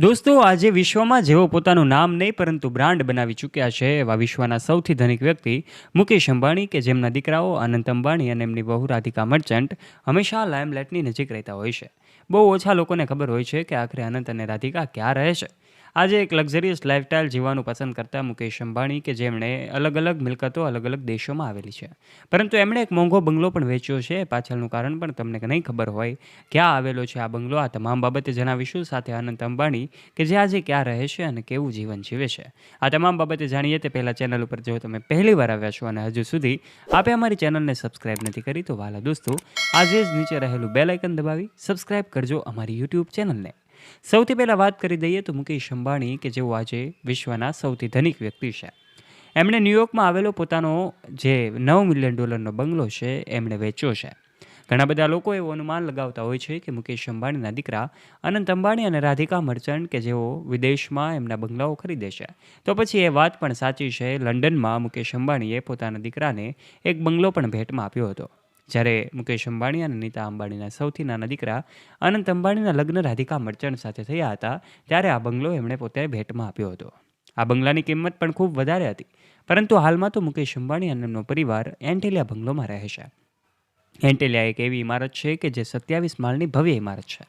દોસ્તો, આજે વિશ્વમાં જેઓ પોતાનું નામ નહીં પરંતુ બ્રાન્ડ બનાવી ચૂક્યા છે એવા વિશ્વના સૌથી ધનિક વ્યક્તિ મુકેશ અંબાણી, કે જેમના દીકરાઓ અનંત અંબાણી અને એમની બહુ રાધિકા મર્ચન્ટ હંમેશા લાઇમલાઇટની નજીક રહેતા હોય છે. બહુ ઓછા લોકોને ખબર હોય છે કે આખરે અનંત અને રાધિકા ક્યાં રહે છે. આજે એક લક્ઝરિયસ લાઇફસ્ટાઇલ જીવવાનું પસંદ કરતા મુકેશ અંબાણી, કે જેમણે અલગ અલગ મિલકતો અલગ અલગ દેશોમાં આવેલી છે, પરંતુ એમણે એક મોંઘો બંગલો પણ વેચ્યો છે. પાછળનું કારણ પણ તમને નહીં ખબર હોય. ક્યાં આવેલો છે આ બંગલો, આ તમામ બાબતે જણાવીશું. સાથે અનંત અંબાણી, કે જે આજે ક્યાં રહે છે અને કેવું જીવન જીવે છે, આ તમામ બાબતે જાણીએ તે પહેલાં ચેનલ ઉપર જો તમે પહેલી વાર આવ્યા છો અને હજુ સુધી આપે અમારી ચેનલને સબસ્ક્રાઇબ નથી કરી, તો વાલા દોસ્તો, આજે જ નીચે રહેલું બેલ આઇકન દબાવી સબસ્ક્રાઇબ કરજો અમારી યુટ્યુબ ચેનલને. સૌથી પહેલાં વાત કરી દઈએ તો મુકેશ અંબાણી, કે જેઓ આજે વિશ્વના સૌથી ધનિક વ્યક્તિ છે. એમણે ન્યૂયોર્કમાં આવેલો પોતાનો જે $9 મિલિયન બંગલો છે એમણે વેચ્યો છે. ઘણા બધા લોકો એવું અનુમાન લગાવતા હોય છે કે મુકેશ અંબાણીના દીકરા અનંત અંબાણી અને રાધિકા મર્ચન્ટ, કે જેઓ વિદેશમાં એમના બંગલાઓ ખરીદે છે, તો પછી એ વાત પણ સાચી છે. લંડનમાં મુકેશ અંબાણીએ પોતાના દીકરાને એક બંગલો પણ ભેટમાં આપ્યો હતો. જ્યારે મુકેશ અંબાણી અને નીતા અંબાણીના સૌથી નાના દીકરા અનંત અંબાણીના લગ્ન રાધિકા મર્ચન્ટ સાથે થયા હતા, ત્યારે આ બંગલો એમણે પોતે ભેટમાં આપ્યો હતો. આ બંગલાની કિંમત પણ ખૂબ વધારે હતી, પરંતુ હાલમાં તો મુકેશ અંબાણી અને એમનો પરિવાર એન્ટિલિયા બંગલોમાં રહે છે. એન્ટેલિયા એક એવી ઇમારત છે કે જે 27 માળની ભવ્ય ઇમારત છે.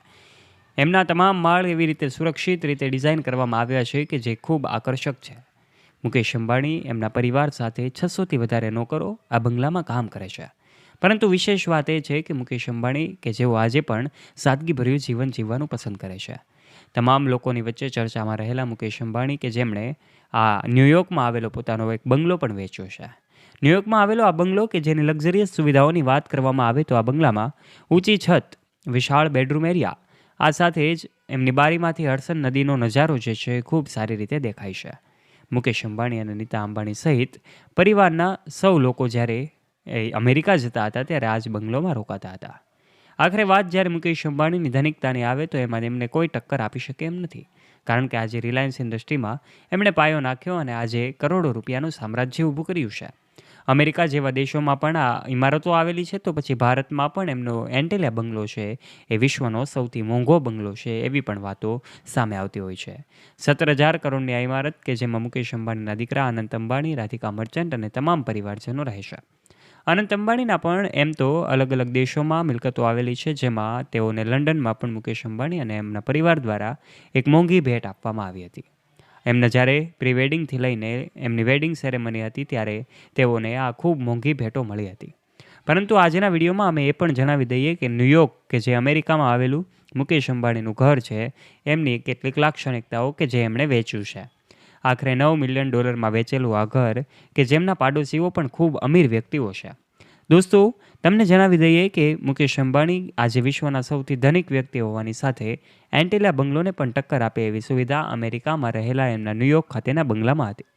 એમના તમામ માળ એવી રીતે સુરક્ષિત રીતે ડિઝાઇન કરવામાં આવ્યા છે કે જે ખૂબ આકર્ષક છે. મુકેશ અંબાણી એમના પરિવાર સાથે 600થી વધારે નોકરો આ બંગલામાં કામ કરે છે. પરંતુ વિશેષ વાત એ છે કે મુકેશ અંબાણી, કે જેઓ આજે પણ સાદગીભર્યું જીવન જીવવાનું પસંદ કરે છે. તમામ લોકોની વચ્ચે ચર્ચામાં રહેલા મુકેશ અંબાણી, કે જેમણે આ ન્યૂયોર્કમાં આવેલો પોતાનો એક બંગલો પણ વેચ્યો છે. ન્યૂયોર્કમાં આવેલો આ બંગલો, કે જેની લક્ઝરિયસ સુવિધાઓની વાત કરવામાં આવે તો આ બંગલામાં ઊંચી છત, વિશાળ બેડરૂમ એરિયા, આ સાથે જ એમની બારીમાંથી હડસન નદીનો નજારો જે છે ખૂબ સારી રીતે દેખાય છે. મુકેશ અંબાણી અને નીતા અંબાણી સહિત પરિવારના સૌ લોકો જ્યારે અમેરિકા જતા હતા ત્યારે આ જ બંગલોમાં રોકાતા હતા. આખરે વાત જ્યારે મુકેશ અંબાણીની ધનિકતાની આવે તો એમાં એમને કોઈ ટક્કર આપી શકે એમ નથી, કારણ કે આજે રિલાયન્સ ઇન્ડસ્ટ્રીમાં એમણે પાયો નાખ્યો અને આજે કરોડો રૂપિયાનું સામ્રાજ્ય ઊભું કર્યું છે. અમેરિકા જેવા દેશોમાં પણ આ ઇમારતો આવેલી છે, તો પછી ભારતમાં પણ એમનો એન્ટેલિયા બંગલો છે એ વિશ્વનો સૌથી મોંઘો બંગલો છે એવી પણ વાતો સામે આવતી હોય છે. 17,000 કરોડની આ ઇમારત, કે જેમાં મુકેશ અંબાણીના દીકરા અનંત અંબાણી, રાધિકા મર્ચન્ટ અને તમામ પરિવારજનો રહે છે. અનંત અંબાણીના પણ એમ તો અલગ અલગ દેશોમાં મિલકતો આવેલી છે, જેમાં તેઓને લંડનમાં પણ મુકેશ અંબાણી અને એમના પરિવાર દ્વારા એક મોંઘી ભેટ આપવામાં આવી હતી. એમને જ્યારે પ્રી વેડિંગથી લઈને એમની વેડિંગ સેરેમની હતી ત્યારે તેઓને આ ખૂબ મોંઘી ભેટો મળી હતી. પરંતુ આજના વિડીયોમાં અમે એ પણ જણાવી દઈએ કે ન્યૂયોર્ક, કે જે અમેરિકામાં આવેલું મુકેશ અંબાણીનું ઘર છે, એમની કેટલીક લાક્ષણિકતાઓ કે જે એમણે વેચ્યું છે. આખરે $9 મિલિયન વેચેલું આ ઘર, કે જેમના પાડોશીઓ પણ ખૂબ અમીર વ્યક્તિઓ છે. દોસ્તો, તમને જણાવી દઈએ કે મુકેશ અંબાણી આજે વિશ્વના સૌથી ધનિક વ્યક્તિ હોવાની સાથે એન્ટેલિયા બંગલોને પણ ટક્કર આપે એવી સુવિધા અમેરિકામાં રહેલા એમના ન્યૂયોર્ક ખાતેના બંગલામાં હતી.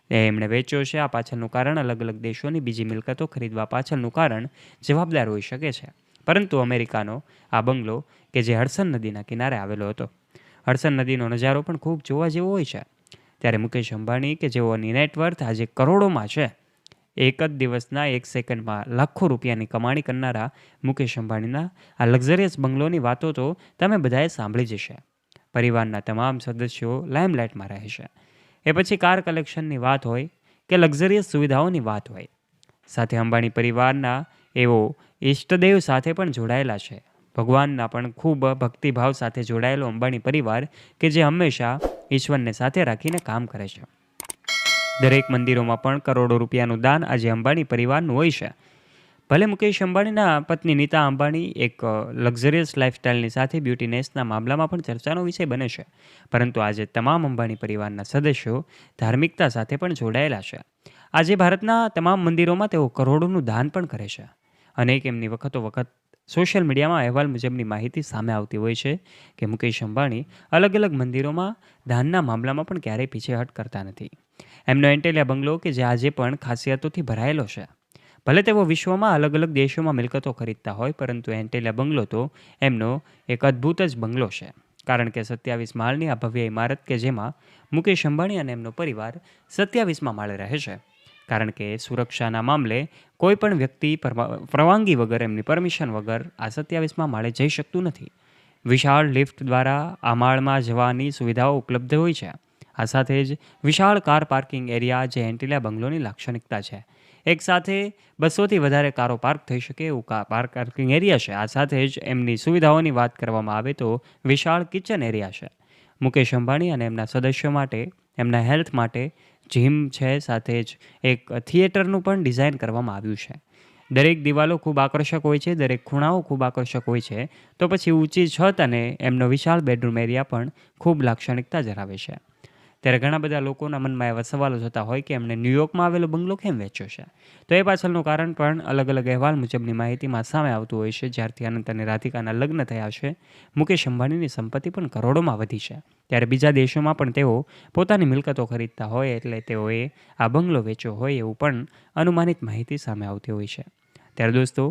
એમણે વેચ્યો છે. આ પાછળનું કારણ અલગ અલગ દેશોની બીજી મિલકતો ખરીદવા પાછળનું કારણ જવાબદાર હોઈ શકે છે. પરંતુ અમેરિકાનો આ બંગલો, કે જે હડસન નદીના કિનારે આવેલો હતો, હડસન નદીનો નજારો પણ ખૂબ જોવા જેવો હોય છે. ત્યારે મુકેશ અંબાણી, કે જેઓની નેટવર્થ આજે કરોડોમાં છે, એક જ દિવસના 1 સેકન્ડમાં લાખો રૂપિયાની કમાણી કરનારા મુકેશ અંબાણીના આ લક્ઝરિયસ બંગલોની વાતો તો તમે બધાએ સાંભળી જશે. પરિવારના તમામ સદસ્યો લાઇમલાઇટમાં રહે છે. એ પછી કાર કલેક્શનની વાત હોય કે લક્ઝરિયસ સુવિધાઓની વાત હોય, સાથે અંબાણી પરિવારના એવો ઈષ્ટદેવ સાથે પણ જોડાયેલા છે. ભગવાનના પણ ખૂબ ભક્તિભાવ સાથે જોડાયેલો અંબાણી પરિવાર, કે જે હંમેશા ઈશ્વરને સાથે રાખીને કામ કરે છે. દરેક મંદિરોમાં પણ કરોડો રૂપિયાનું દાન આજે અંબાણી પરિવારનું હોય છે. ભલે મુકેશ અંબાણીના પત્ની નીતા અંબાણી એક લક્ઝરિયસ લાઇફસ્ટાઇલની સાથે બ્યુટીનેસના મામલામાં પણ ચર્ચાનો વિષય બને છે, પરંતુ આજે તમામ અંબાણી પરિવારના સદસ્યો ધાર્મિકતા સાથે પણ જોડાયેલા છે. આજે ભારતના તમામ મંદિરોમાં તેઓ કરોડોનું દાન પણ કરે છે. અનેક એમની વખત સોશિયલ મીડિયામાં અહેવાલ મુજબની માહિતી સામે આવતી હોય છે કે મુકેશ અંબાણી અલગ અલગ મંદિરોમાં દાનના મામલામાં પણ ક્યારેય પીછેહટ કરતા નથી. એમનો એન્ટેલિયા બંગલો, કે જે આજે પણ ખાસિયતોથી ભરાયેલો છે. ભલે તેઓ વિશ્વમાં અલગ અલગ દેશોમાં મિલકતો ખરીદતા હોય, પરંતુ એન્ટેલિયા બંગલો તો એમનો એક અદ્ભુત જ બંગલો છે. કારણ કે 27 માળની આ ભવ્ય ઇમારત, કે જેમાં મુકેશ અંબાણી અને એમનો પરિવાર 27મા માળે રહે છે, કારણ કે સુરક્ષાના મામલે કોઈ પણ વ્યક્તિ પરવાનગી વગર, એમની પરમિશન વગર આ 27મા માળે જઈ શકતું નથી. વિશાળ લિફ્ટ દ્વારા આ માળમાં જવાની સુવિધાઓ ઉપલબ્ધ હોય છે. આ સાથે જ વિશાળ કાર પાર્કિંગ એરિયા જે એન્ટિલા બંગલોની લાક્ષણિકતા છે. એક સાથે 200થી વધારે કારો પાર્ક થઈ શકે એવું પાર્કિંગ એરિયા છે. આ સાથે જ એમની સુવિધાઓની વાત કરવામાં આવે તો વિશાળ કિચન એરિયા છે. મુકેશ અંબાણી અને એમના સદસ્યો માટે એમના હેલ્થ માટે જીમ છે, સાથે જ એક થિયેટરનું પણ ડિઝાઇન કરવામાં આવ્યું છે. દરેક દિવાલો ખૂબ આકર્ષક હોય છે, દરેક ખૂણાઓ ખૂબ આકર્ષક હોય છે. તો પછી ઊંચી છત અને એમનો વિશાળ બેડરૂમ એરિયા પણ ખૂબ લાક્ષણિકતા ધરાવે છે. ત્યારે ઘણા બધા લોકોના મનમાં એવા સવાલો થતા હોય કે એમણે ન્યૂયોર્કમાં આવેલો બંગલો કેમ વેચ્યો છે. તો એ પાછળનું કારણ પણ અલગ અલગ અહેવાલ મુજબની માહિતીમાં સામે આવતું હોય છે. જ્યારથી અનંત અને રાધિકાના લગ્ન થયા છે, મુકેશ અંબાણીની સંપત્તિ પણ કરોડોમાં વધી છે. ત્યારે બીજા દેશોમાં પણ તેઓ પોતાની મિલકતો ખરીદતા હોય એટલે તેઓએ આ બંગલો વેચ્યો હોય એવું પણ અનુમાનિત માહિતી સામે આવતી હોય છે. ત્યારે દોસ્તો,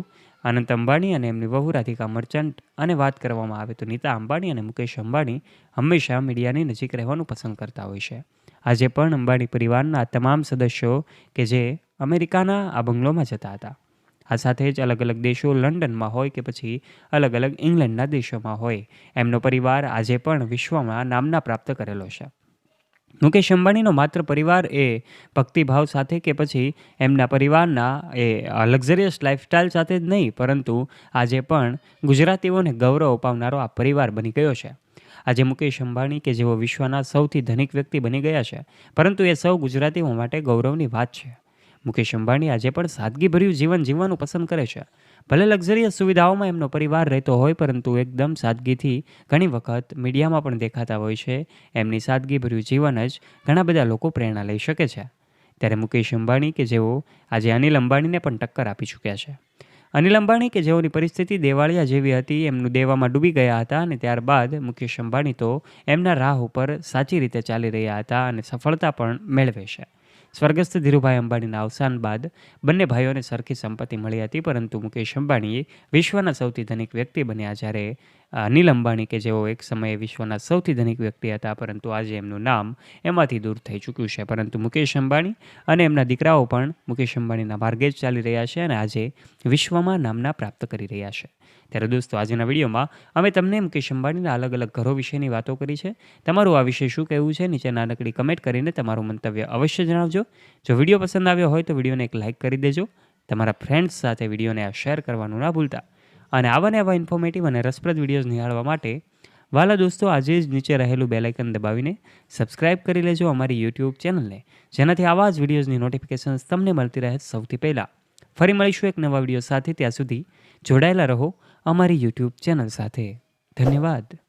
અનંત અંબાણી અને એમની વહુ રાધિકા મર્ચન્ટ અને વાત કરવામાં આવે તો નીતા અંબાણી અને મુકેશ અંબાણી હંમેશા મીડિયાની નજીક રહેવાનું પસંદ કરતા હોય છે. આજે પણ અંબાણી પરિવારના તમામ સદસ્યો કે જે અમેરિકાના આ બંગલોમાં જતા હતા. આ સાથે જ અલગ અલગ દેશો, લંડનમાં હોય કે પછી અલગ અલગ ઇંગ્લેન્ડના દેશોમાં હોય, એમનો પરિવાર આજે પણ વિશ્વમાં નામના પ્રાપ્ત કરેલો છે. મુકેશ અંબાણીનો માત્ર પરિવાર એ ભક્તિભાવ સાથે કે પછી એમના પરિવારના એ લક્ઝરિયસ લાઈફસ્ટાઈલ સાથે જ નહીં, પરંતુ આજે પણ ગુજરાતીઓને ગૌરવ અપાવનારો આ પરિવાર બની ગયો છે. આજે મુકેશ અંબાણી કે જેઓ વિશ્વના સૌથી ધનિક વ્યક્તિ બની ગયા છે, પરંતુ એ સૌ ગુજરાતીઓ માટે ગૌરવની વાત છે. મુકેશ અંબાણી આજે પણ સાદગીભર્યું જીવન જીવવાનું પસંદ કરે છે. ભલે લક્ઝરિયસ સુવિધાઓમાં એમનો પરિવાર રહેતો હોય, પરંતુ એકદમ સાદગીથી ઘણી વખત મીડિયામાં પણ દેખાતા હોય છે. એમની સાદગીભર્યું જીવન જ ઘણા બધા લોકો પ્રેરણા લઈ શકે છે. ત્યારે મુકેશ અંબાણી કે જેઓ આજે અનિલ અંબાણીને પણ ટક્કર આપી ચૂક્યા છે. અનિલ અંબાણી કે જેઓની પરિસ્થિતિ દેવાળિયા જેવી હતી, એમનું દેવામાં ડૂબી ગયા હતા અને ત્યારબાદ મુકેશ અંબાણી તો એમના રાહ ઉપર સાચી રીતે ચાલી રહ્યા હતા અને સફળતા પણ મેળવે છે. સ્વર્ગસ્થ ધીરુભાઈ અંબાણીના અવસાન બાદ બંને ભાઈઓને સરખી સંપત્તિ મળી હતી, પરંતુ મુકેશ અંબાણી વિશ્વના સૌથી ધનિક વ્યક્તિ બન્યા, જ્યારે અનિલ અંબાણી કે જેઓ એક સમયે વિશ્વના સૌથી ધનિક વ્યક્તિ હતા, પરંતુ આજે એમનું નામ એમાંથી દૂર થઈ ચૂક્યું છે. પરંતુ મુકેશ અંબાણી અને એમના દીકરાઓ પણ મુકેશ અંબાણીના માર્ગે જ ચાલી રહ્યા છે અને આજે વિશ્વમાં નામના પ્રાપ્ત કરી રહ્યા છે. ત્યારે દોસ્તો, આજના વિડીયોમાં અમે તમને મુકેશ અંબાણીના અલગ અલગ ઘરો વિશેની વાતો કરી છે. તમારું આ વિશે શું કહેવું છે? નીચે નાનકડી કમેન્ટ કરીને તમારું મંતવ્ય અવશ્ય જણાવજો. જો વિડીયો પસંદ આવ્યો હોય તો વિડીયોને એક લાઇક કરી દેજો. તમારા ફ્રેન્ડ્સ સાથે વિડીયોને શેર કરવાનું ના ભૂલતા. અને આવા ને આવા ઇન્ફોર્મેટિવ અને રસપ્રદ વિડીયોઝ નિહાળવા માટે વાલા દોસ્તો, આજે જ નીચે રહેલું બેલ આઇકન દબાવીને સબસ્ક્રાઇબ કરી લેજો અમારી યુટ્યુબ ચેનલને, જેનાથી આવા જ વિડીયોઝની નોટિફિકેશન્સ તમને મળતી રહે સૌથી પહેલાં. ફરી મળીશું એક નવા વિડીયો સાથે. ત્યાં સુધી જોડાયેલા રહો અમારી યુટ્યુબ ચેનલ સાથે. ધન્યવાદ.